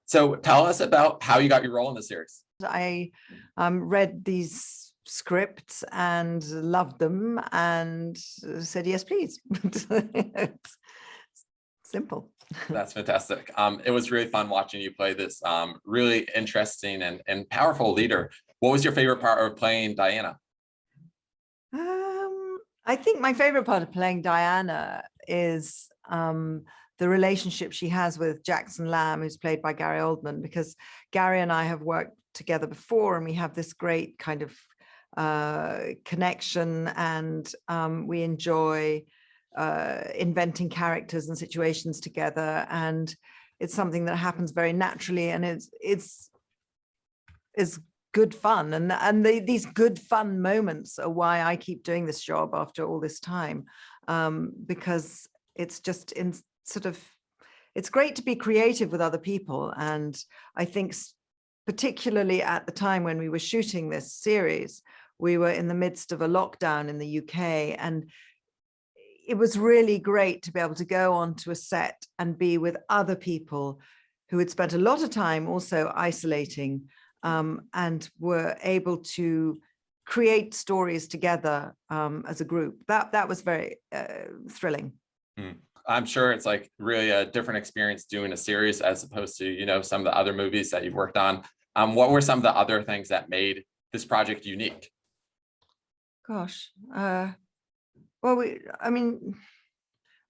So tell us about how you got your role in the series. I read these scripts and loved them and said, yes, please. It's simple. That's fantastic. It was really fun watching you play this really interesting and powerful leader. What was your favorite part of playing Diana? I think my favorite part of playing Diana is the relationship she has with Jackson Lamb, who's played by Gary Oldman, because Gary and I have worked together before and we have this great kind of connection, and we enjoy inventing characters and situations together, and it's something that happens very naturally, and it's good fun, and these good fun moments are why I keep doing this job after all this time, because it's just it's great to be creative with other people. And I think particularly at the time when we were shooting this series, we were in the midst of a lockdown in the UK, and it was really great to be able to go onto a set and be with other people who had spent a lot of time also isolating, and were able to create stories together as a group. That was very thrilling. I'm sure it's like really a different experience doing a series as opposed to, you know, some of the other movies that you've worked on. What were some of the other things that made this project unique? Gosh, well, I mean,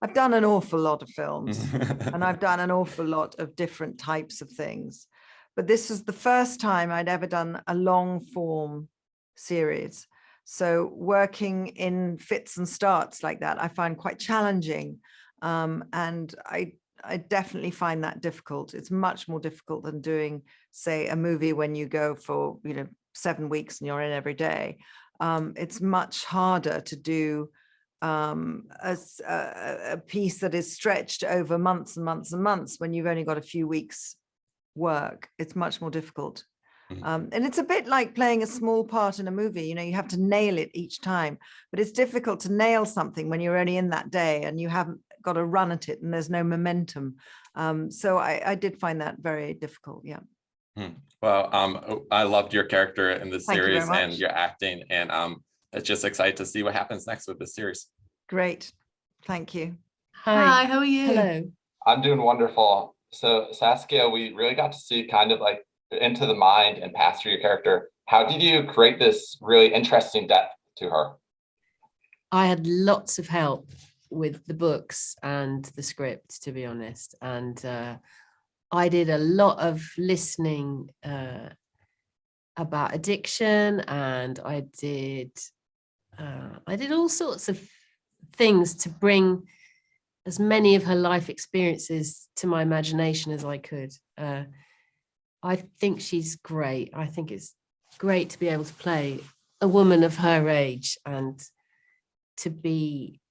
I've done an awful lot of films and I've done an awful lot of different types of things, but this is the first time I'd ever done a long form series. So working in fits and starts like that, I find quite challenging. And I definitely find that difficult. It's much more difficult than doing, say, a movie when you go for, 7 weeks and you're in every day. It's much harder to do a piece that is stretched over months and months and months when you've only got a few weeks work. It's much more difficult. And it's a bit like playing a small part in a movie. You have to nail it each time, but it's difficult to nail something when you're only in that day and you haven't got to run at it and there's no momentum. So I did find that very difficult. Yeah. Well, I loved your character in the series and your acting, and it's just excited to see what happens next with this series. Great. Thank you. Hi, how are you? Hello. I'm doing wonderful. So Saskia, we really got to see kind of like into the mind and pass through your character. How did you create this really interesting depth to her? I had lots of help with the books and the script, to be honest. And I did a lot of listening about addiction, and I did all sorts of things to bring as many of her life experiences to my imagination as I could. I think she's great. I think it's great to be able to play a woman of her age and to be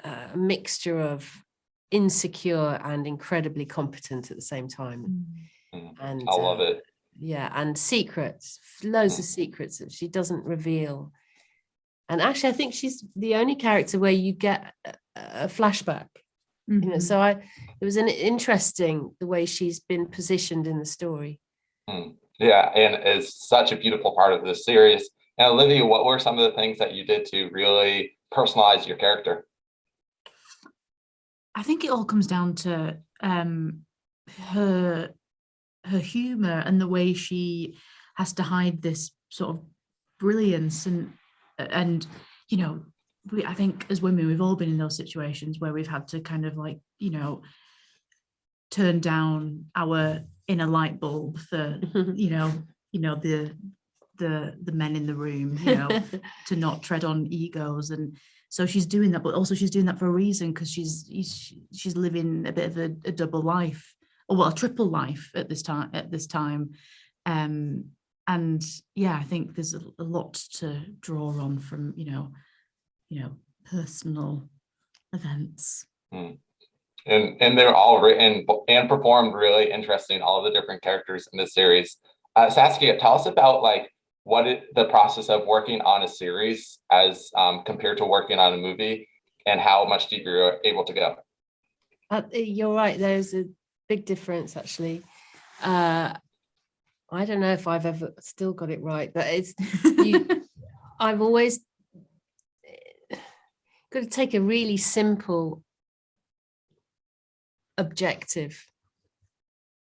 a mixture of insecure and incredibly competent at the same time. And I love it. Yeah, and secrets, loads of secrets that she doesn't reveal. And actually, I think she's the only character where you get a flashback. So it was an interesting the way she's been positioned in the story. Yeah, and it's such a beautiful part of this series. And Olivia, what were some of the things that you did to really personalize your character? I think it all comes down to her humor and the way she has to hide this sort of brilliance, and I think as women we've all been in those situations where we've had to kind of like turn down our inner light bulb for the men in the room, to not tread on egos. And so she's doing that, but also she's doing that for a reason, because she's living a bit of a double life, or well, a triple life at this time. And yeah, I think there's a lot to draw on from personal events. And they're all written and performed really interesting, all of the different characters in this series. Saskia, tell us about the process of working on a series as compared to working on a movie, and how much deeper you're able to go. You're right, there's a big difference actually. I don't know if I've ever still got it right, but it's I've always got to take a really simple objective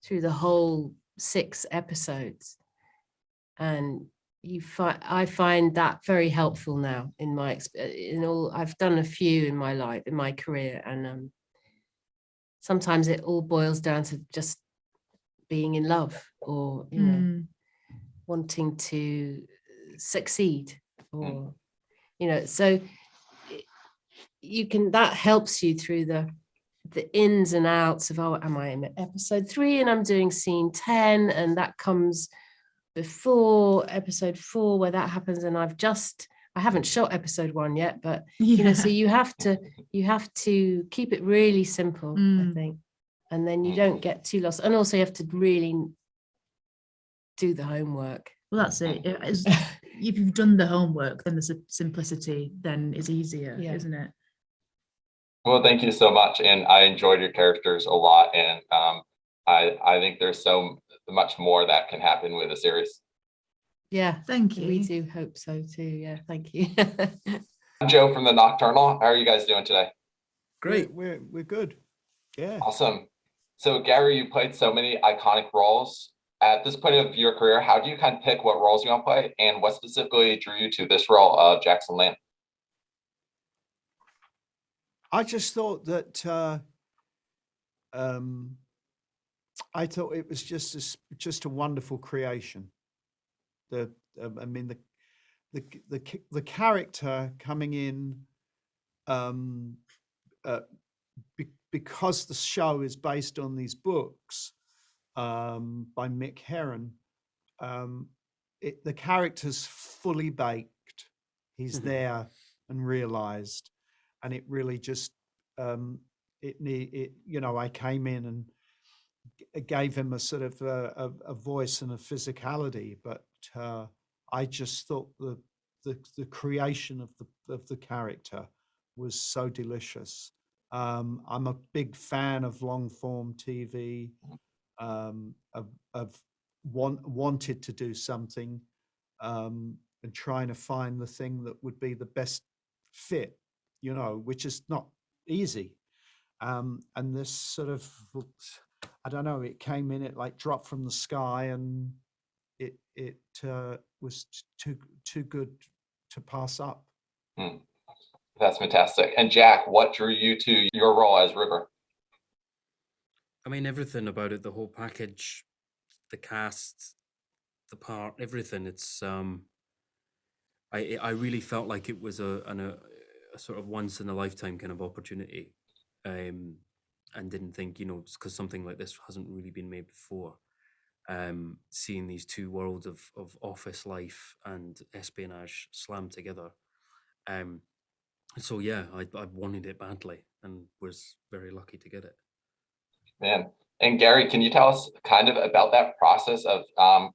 through the whole 6 episodes, and I find that very helpful now in my I've done a few in my life, in my career, and sometimes it all boils down to just being in love, or wanting to succeed, or so that helps you through the ins and outs of, oh, am I in episode 3 and I'm doing scene 10, and that comes before episode 4 where that happens, and I haven't shot episode 1 yet, but so you have to keep it really simple, I think, and then you don't get too lost, and also you have to really do the homework. Well, that's it. If you've done the homework, then the simplicity then is easier, isn't it? Well, thank you so much, and I enjoyed your characters a lot, and I think there's so much more that can happen with a series. Yeah, thank you. We do hope so too. Yeah, thank you. I'm Joe from the Nocturnal. How are you guys doing today? Great. We're good. Yeah. Awesome. So Gary, you played so many iconic roles. At this point of your career, how do you kind of pick what roles you want to play, and what specifically drew you to this role of Jackson Lamb? I just thought that I thought it was just a wonderful creation. The character coming in, because the show is based on these books by Mick Herron. The character's fully baked. He's there and realized, and it really just I came in and gave him a sort of a voice and a physicality, but I just thought the creation of the character was so delicious. I'm a big fan of long form TV. I've wanted to do something and trying to find the thing that would be the best fit, which is not easy. And this sort of, I don't know, it came in, it like dropped from the sky, and it was too good to pass up. That's fantastic. And Jack, what drew you to your role as River? I mean, everything about it, the whole package, the cast, the part, everything. It's I really felt like it was a sort of once in a lifetime kind of opportunity, and didn't think, because something like this hasn't really been made before. Seeing these two worlds of office life and espionage slammed together. So yeah, I wanted it badly and was very lucky to get it. Man. And Gary, can you tell us kind of about that process of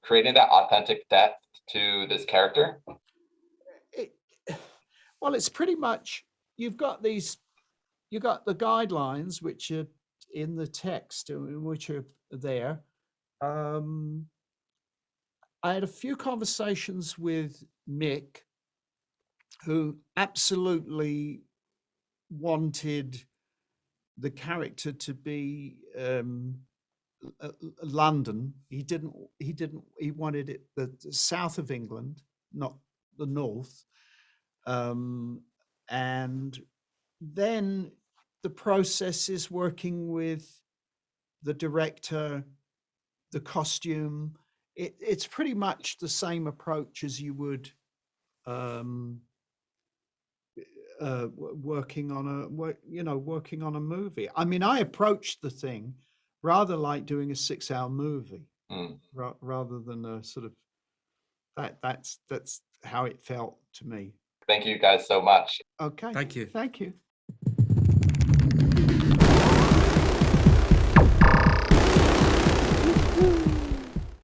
creating that authentic depth to this character? Well, it's pretty much, you've got the guidelines which are in the text, which are there. I had a few conversations with Mick, who absolutely wanted the character to be London. He wanted it the south of England, not the north. And then the process is working with the director, the costume. It's pretty much the same approach as you would working on a movie. I mean, I approached the thing rather like doing a 6-hour movie, rather than a sort of that's how it felt to me. Thank you guys so much. Okay. Thank you. Thank you.